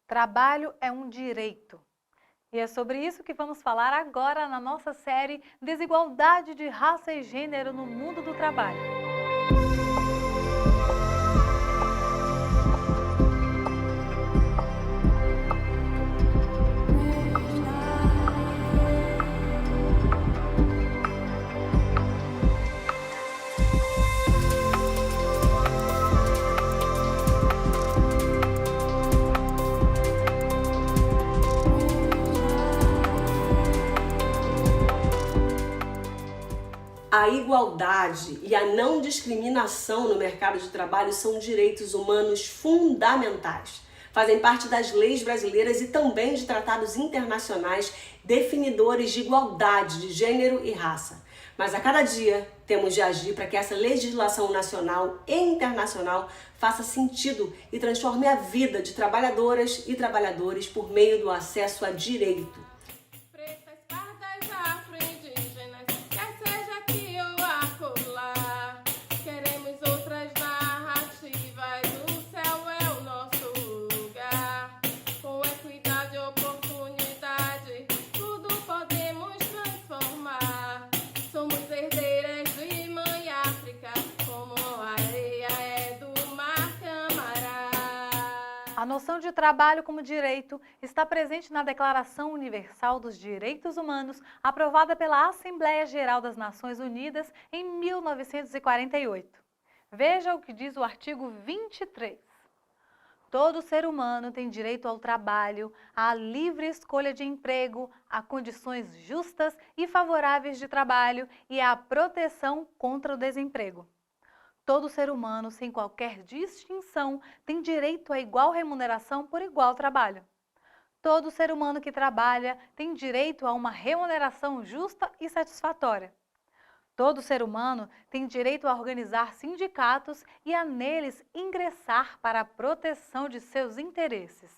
Trabalho é um direito. E é sobre isso que vamos falar agora na nossa série Desigualdade de Raça e Gênero no Mundo do Trabalho. A igualdade e a não discriminação no mercado de trabalho são direitos humanos fundamentais. Fazem parte das leis brasileiras e também de tratados internacionais definidores de igualdade de gênero e raça. Mas a cada dia temos de agir para que essa legislação nacional e internacional faça sentido e transforme a vida de trabalhadoras e trabalhadores por meio do acesso a direito. A noção de trabalho como direito está presente na Declaração Universal dos Direitos Humanos, aprovada pela Assembleia Geral das Nações Unidas em 1948. Veja o que diz o artigo 23. Todo ser humano tem direito ao trabalho, à livre escolha de emprego, a condições justas e favoráveis de trabalho e à proteção contra o desemprego. Todo ser humano, sem qualquer distinção, tem direito a igual remuneração por igual trabalho. Todo ser humano que trabalha tem direito a uma remuneração justa e satisfatória. Todo ser humano tem direito a organizar sindicatos e a neles ingressar para a proteção de seus interesses.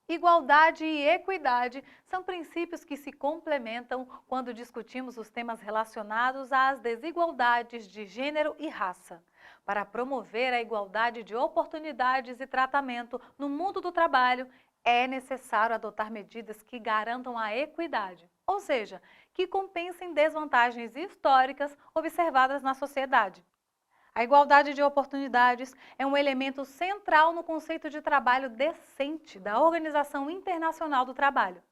Igualdade e equidade são princípios que se complementam quando discutimos os temas relacionados às desigualdades de gênero e raça, para promover a igualdade de oportunidades e tratamento no mundo do trabalho. É necessário adotar medidas que garantam a equidade, ou seja, que compensem desvantagens históricas observadas na sociedade. A igualdade de oportunidades é um elemento central no conceito de trabalho decente da Organização Internacional do Trabalho.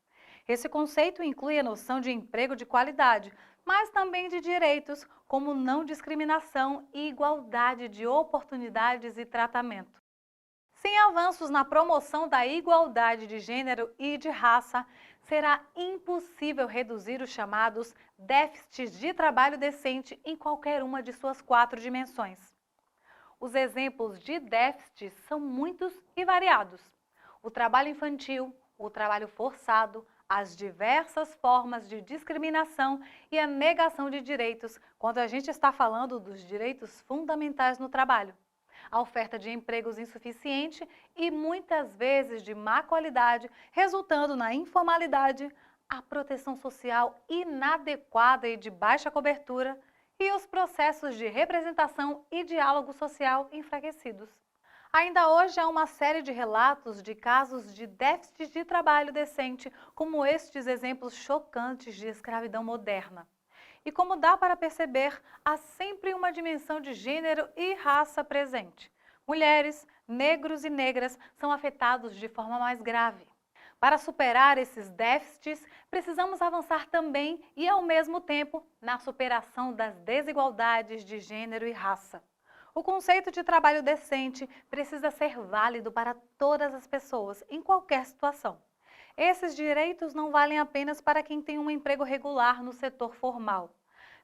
Esse conceito inclui a noção de emprego de qualidade, mas também de direitos como não discriminação e igualdade de oportunidades e tratamento. Sem avanços na promoção da igualdade de gênero e de raça, será impossível reduzir os chamados déficits de trabalho decente em qualquer uma de suas 4 dimensões. Os exemplos de déficits são muitos e variados. O trabalho infantil, o trabalho forçado, as diversas formas de discriminação e a negação de direitos, quando a gente está falando dos direitos fundamentais no trabalho. A oferta de empregos insuficiente e muitas vezes de má qualidade, resultando na informalidade, a proteção social inadequada e de baixa cobertura e os processos de representação e diálogo social enfraquecidos. Ainda hoje há uma série de relatos de casos de déficit de trabalho decente, como estes exemplos chocantes de escravidão moderna. E como dá para perceber, há sempre uma dimensão de gênero e raça presente. Mulheres, negros e negras são afetados de forma mais grave. Para superar esses déficits, precisamos avançar também e, ao mesmo tempo, na superação das desigualdades de gênero e raça. O conceito de trabalho decente precisa ser válido para todas as pessoas, em qualquer situação. Esses direitos não valem apenas para quem tem um emprego regular no setor formal.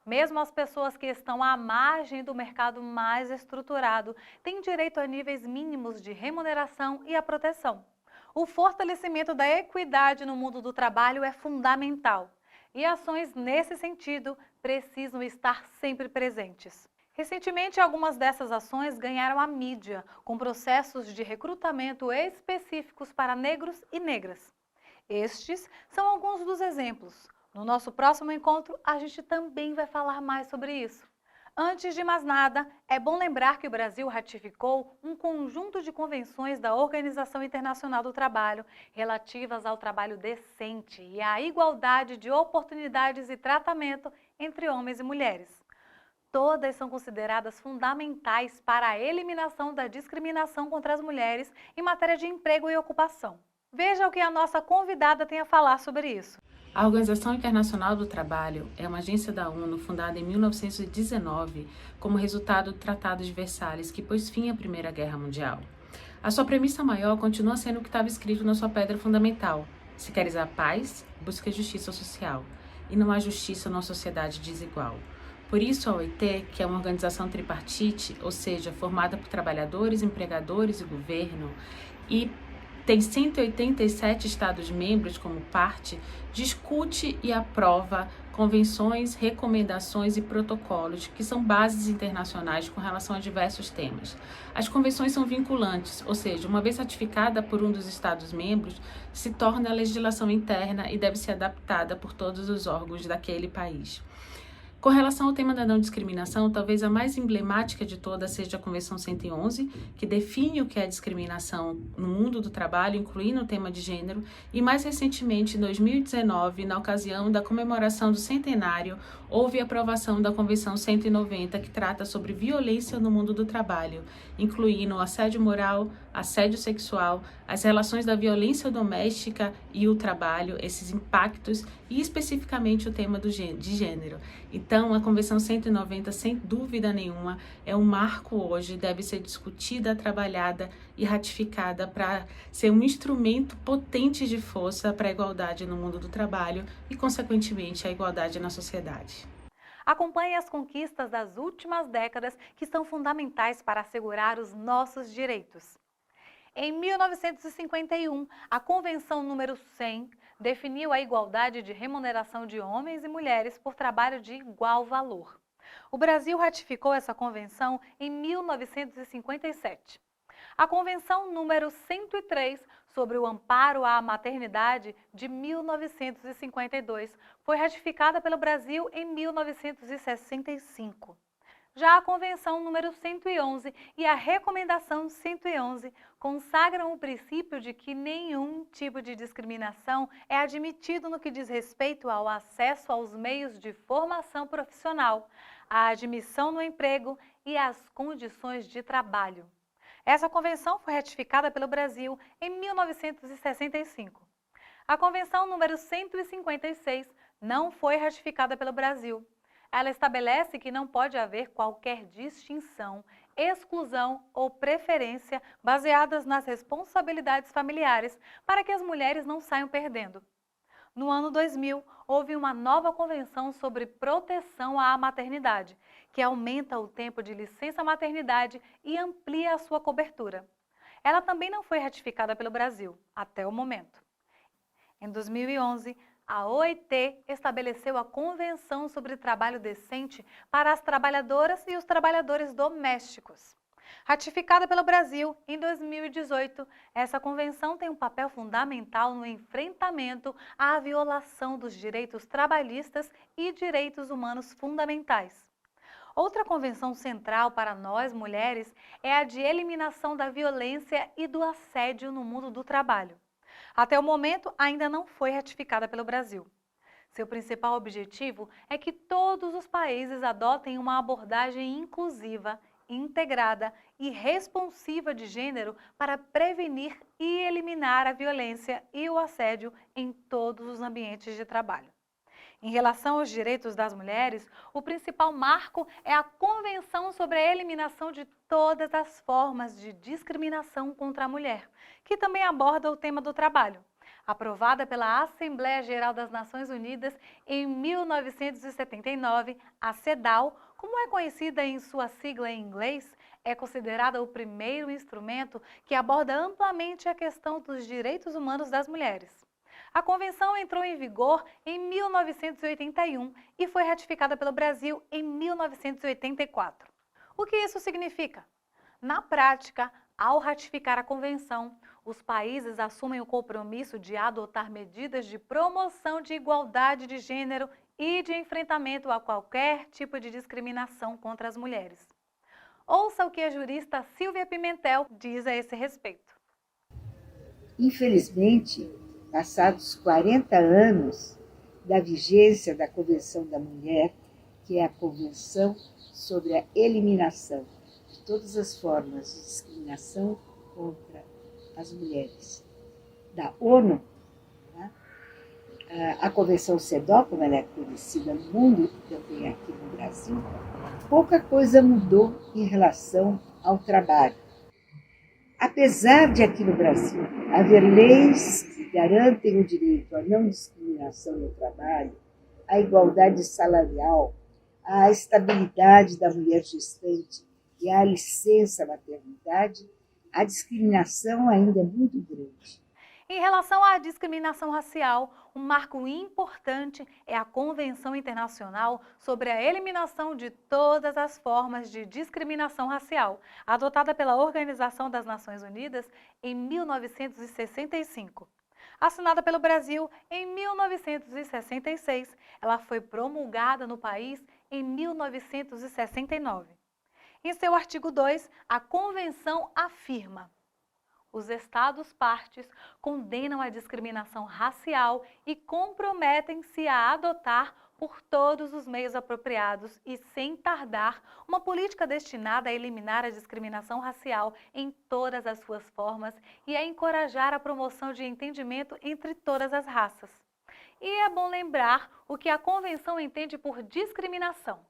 Mesmo as pessoas que estão à margem do mercado mais estruturado têm direito a níveis mínimos de remuneração e a proteção. O fortalecimento da equidade no mundo do trabalho é fundamental e ações nesse sentido precisam estar sempre presentes. Recentemente, algumas dessas ações ganharam a mídia, com processos de recrutamento específicos para negros e negras. Estes são alguns dos exemplos. No nosso próximo encontro, a gente também vai falar mais sobre isso. Antes de mais nada, é bom lembrar que o Brasil ratificou um conjunto de convenções da Organização Internacional do Trabalho relativas ao trabalho decente e à igualdade de oportunidades e tratamento entre homens e mulheres. Todas são consideradas fundamentais para a eliminação da discriminação contra as mulheres em matéria de emprego e ocupação. Veja o que a nossa convidada tem a falar sobre isso. A Organização Internacional do Trabalho é uma agência da ONU fundada em 1919 como resultado do Tratado de Versalhes, que pôs fim à Primeira Guerra Mundial. A sua premissa maior continua sendo o que estava escrito na sua pedra fundamental: se queres a paz, busca a justiça social, e não há justiça numa sociedade desigual. Por isso, a OIT, que é uma organização tripartite, ou seja, formada por trabalhadores, empregadores e governo, e tem 187 Estados-membros como parte, discute e aprova convenções, recomendações e protocolos que são bases internacionais com relação a diversos temas. As convenções são vinculantes, ou seja, uma vez ratificada por um dos Estados-membros, se torna legislação interna e deve ser adaptada por todos os órgãos daquele país. Com relação ao tema da não discriminação, talvez a mais emblemática de todas seja a Convenção 111, que define o que é discriminação no mundo do trabalho, incluindo o tema de gênero, e mais recentemente, em 2019, na ocasião da comemoração do centenário, houve a aprovação da Convenção 190, que trata sobre violência no mundo do trabalho, incluindo o assédio moral, assédio sexual, as relações da violência doméstica e o trabalho, esses impactos, e especificamente o tema de gênero. Então, a Convenção 190, sem dúvida nenhuma, é um marco hoje, deve ser discutida, trabalhada e ratificada para ser um instrumento potente de força para a igualdade no mundo do trabalho e, consequentemente, a igualdade na sociedade. Acompanhe as conquistas das últimas décadas que são fundamentais para assegurar os nossos direitos. Em 1951, a Convenção número 100 definiu a igualdade de remuneração de homens e mulheres por trabalho de igual valor. O Brasil ratificou essa convenção em 1957. A Convenção número 103 sobre o amparo à maternidade de 1952 foi ratificada pelo Brasil em 1965. Já a Convenção número 111 e a Recomendação 111 consagram o princípio de que nenhum tipo de discriminação é admitido no que diz respeito ao acesso aos meios de formação profissional, à admissão no emprego e às condições de trabalho. Essa convenção foi ratificada pelo Brasil em 1965. A Convenção número 156 não foi ratificada pelo Brasil. Ela estabelece que não pode haver qualquer distinção, exclusão ou preferência baseadas nas responsabilidades familiares para que as mulheres não saiam perdendo. No ano 2000, houve uma nova convenção sobre proteção à maternidade, que aumenta o tempo de licença maternidade e amplia a sua cobertura. Ela também não foi ratificada pelo Brasil, até o momento. Em 2011, a OIT estabeleceu a Convenção sobre Trabalho Decente para as trabalhadoras e os trabalhadores domésticos. Ratificada pelo Brasil em 2018, essa convenção tem um papel fundamental no enfrentamento à violação dos direitos trabalhistas e direitos humanos fundamentais. Outra convenção central para nós, mulheres, é a de eliminação da violência e do assédio no mundo do trabalho. Até o momento, ainda não foi ratificada pelo Brasil. Seu principal objetivo é que todos os países adotem uma abordagem inclusiva, integrada e responsiva de gênero para prevenir e eliminar a violência e o assédio em todos os ambientes de trabalho. Em relação aos direitos das mulheres, o principal marco é a Convenção sobre a Eliminação de Todas as Formas de Discriminação contra a Mulher, que também aborda o tema do trabalho. Aprovada pela Assembleia Geral das Nações Unidas em 1979, a CEDAW, como é conhecida em sua sigla em inglês, é considerada o primeiro instrumento que aborda amplamente a questão dos direitos humanos das mulheres. A convenção entrou em vigor em 1981 e foi ratificada pelo Brasil em 1984. O que isso significa? Na prática, ao ratificar a convenção, os países assumem o compromisso de adotar medidas de promoção de igualdade de gênero e de enfrentamento a qualquer tipo de discriminação contra as mulheres. Ouça o que a jurista Silvia Pimentel diz a esse respeito. Infelizmente, passados 40 anos da vigência da Convenção da Mulher, que é a Convenção sobre a Eliminação de todas as formas de discriminação contra as mulheres da ONU, né? A Convenção CEDAW, como ela é conhecida no mundo e também aqui no Brasil, pouca coisa mudou em relação ao trabalho. Apesar de aqui no Brasil haver leis que garantem o direito à não discriminação no trabalho, à igualdade salarial, à estabilidade da mulher gestante e à licença maternidade, a discriminação ainda é muito grande. Em relação à discriminação racial, um marco importante é a Convenção Internacional sobre a Eliminação de Todas as Formas de Discriminação Racial, adotada pela Organização das Nações Unidas em 1965. Assinada pelo Brasil em 1966, ela foi promulgada no país em 1969. Em seu artigo 2, a Convenção afirma: os Estados-partes condenam a discriminação racial e comprometem-se a adotar, por todos os meios apropriados e sem tardar, uma política destinada a eliminar a discriminação racial em todas as suas formas e a encorajar a promoção de entendimento entre todas as raças. E é bom lembrar o que a Convenção entende por discriminação.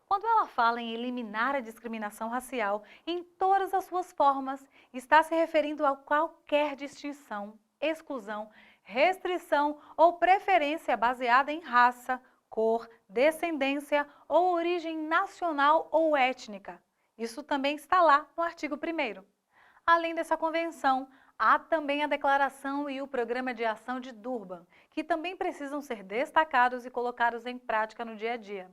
Quando ela fala em eliminar a discriminação racial em todas as suas formas, está se referindo a qualquer distinção, exclusão, restrição ou preferência baseada em raça, cor, descendência ou origem nacional ou étnica. Isso também está lá no artigo 1º. Além dessa convenção, há também a Declaração e o Programa de Ação de Durban, que também precisam ser destacados e colocados em prática no dia a dia.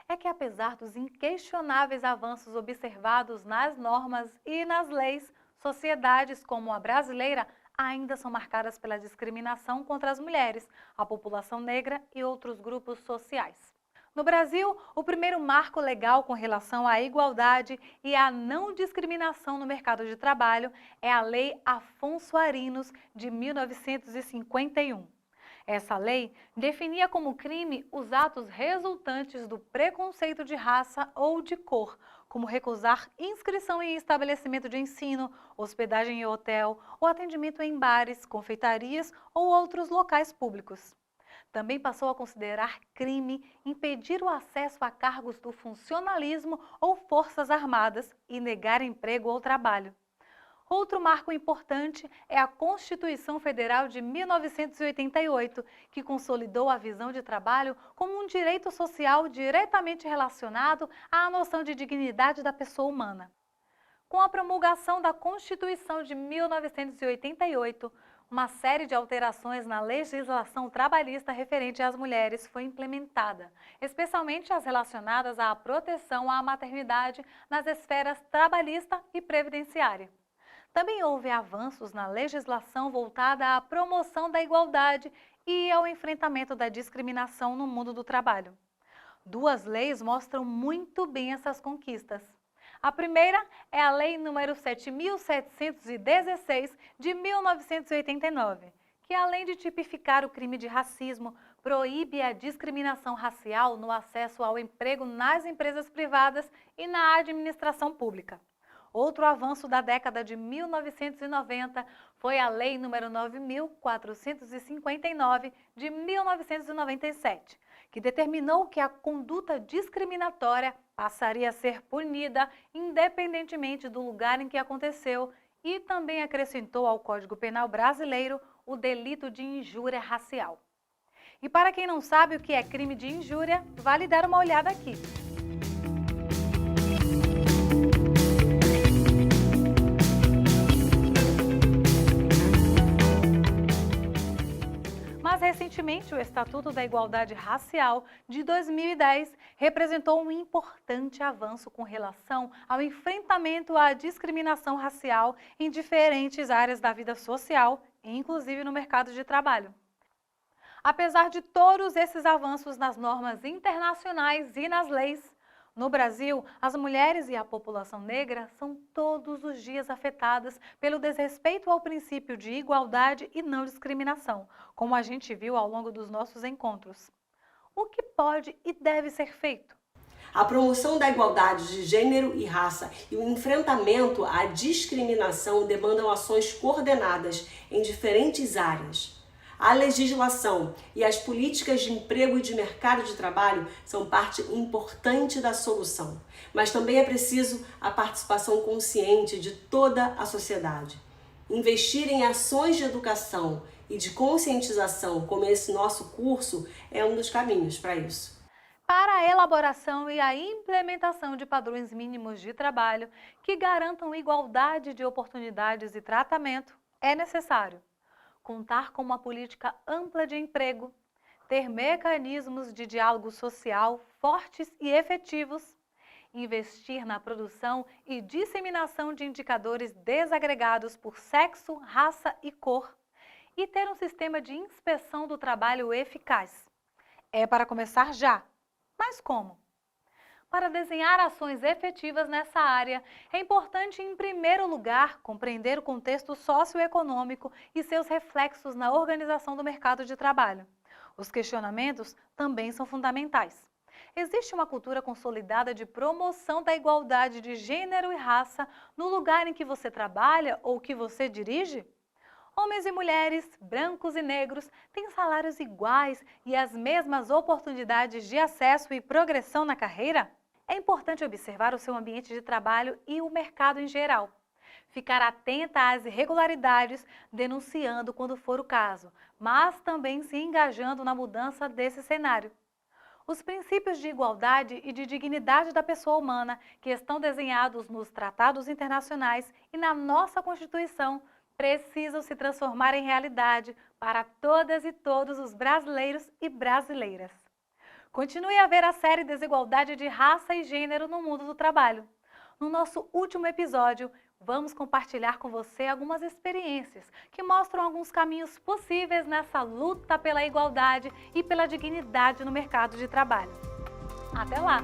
É que apesar dos inquestionáveis avanços observados nas normas e nas leis, sociedades como a brasileira ainda são marcadas pela discriminação contra as mulheres, a população negra e outros grupos sociais. No Brasil, o primeiro marco legal com relação à igualdade e à não discriminação no mercado de trabalho é a Lei Afonso Arinos, de 1951. Essa lei definia como crime os atos resultantes do preconceito de raça ou de cor, como recusar inscrição em estabelecimento de ensino, hospedagem em hotel ou atendimento em bares, confeitarias ou outros locais públicos. Também passou a considerar crime impedir o acesso a cargos do funcionalismo ou forças armadas e negar emprego ou trabalho. Outro marco importante é a Constituição Federal de 1988, que consolidou a visão de trabalho como um direito social diretamente relacionado à noção de dignidade da pessoa humana. Com a promulgação da Constituição de 1988, uma série de alterações na legislação trabalhista referente às mulheres foi implementada, especialmente as relacionadas à proteção à maternidade nas esferas trabalhista e previdenciária. Também houve avanços na legislação voltada à promoção da igualdade e ao enfrentamento da discriminação no mundo do trabalho. Duas leis mostram muito bem essas conquistas. A primeira é a Lei nº 7.716, de 1989, que além de tipificar o crime de racismo, proíbe a discriminação racial no acesso ao emprego nas empresas privadas e na administração pública. Outro avanço da década de 1990 foi a Lei nº 9.459, de 1997, que determinou que a conduta discriminatória passaria a ser punida independentemente do lugar em que aconteceu e também acrescentou ao Código Penal brasileiro o delito de injúria racial. E para quem não sabe o que é crime de injúria, vale dar uma olhada aqui. Mas recentemente, o Estatuto da Igualdade Racial de 2010 representou um importante avanço com relação ao enfrentamento à discriminação racial em diferentes áreas da vida social, inclusive no mercado de trabalho. Apesar de todos esses avanços nas normas internacionais e nas leis, no Brasil, as mulheres e a população negra são todos os dias afetadas pelo desrespeito ao princípio de igualdade e não discriminação, como a gente viu ao longo dos nossos encontros. O que pode e deve ser feito? A promoção da igualdade de gênero e raça e o enfrentamento à discriminação demandam ações coordenadas em diferentes áreas. A legislação e as políticas de emprego e de mercado de trabalho são parte importante da solução, mas também é preciso a participação consciente de toda a sociedade. Investir em ações de educação e de conscientização, como esse nosso curso, é um dos caminhos para isso. Para a elaboração e a implementação de padrões mínimos de trabalho que garantam igualdade de oportunidades e tratamento, é necessário contar com uma política ampla de emprego, ter mecanismos de diálogo social fortes e efetivos, investir na produção e disseminação de indicadores desagregados por sexo, raça e cor e ter um sistema de inspeção do trabalho eficaz. É para começar já. Mas como? Para desenhar ações efetivas nessa área, é importante, em primeiro lugar, compreender o contexto socioeconômico e seus reflexos na organização do mercado de trabalho. Os questionamentos também são fundamentais. Existe uma cultura consolidada de promoção da igualdade de gênero e raça no lugar em que você trabalha ou que você dirige? Homens e mulheres, brancos e negros, têm salários iguais e as mesmas oportunidades de acesso e progressão na carreira? É importante observar o seu ambiente de trabalho e o mercado em geral. Ficar atenta às irregularidades, denunciando quando for o caso, mas também se engajando na mudança desse cenário. Os princípios de igualdade e de dignidade da pessoa humana, que estão desenhados nos tratados internacionais e na nossa Constituição, precisam se transformar em realidade para todas e todos os brasileiros e brasileiras. Continue a ver a série Desigualdade de Raça e Gênero no Mundo do Trabalho. No nosso último episódio, vamos compartilhar com você algumas experiências que mostram alguns caminhos possíveis nessa luta pela igualdade e pela dignidade no mercado de trabalho. Até lá!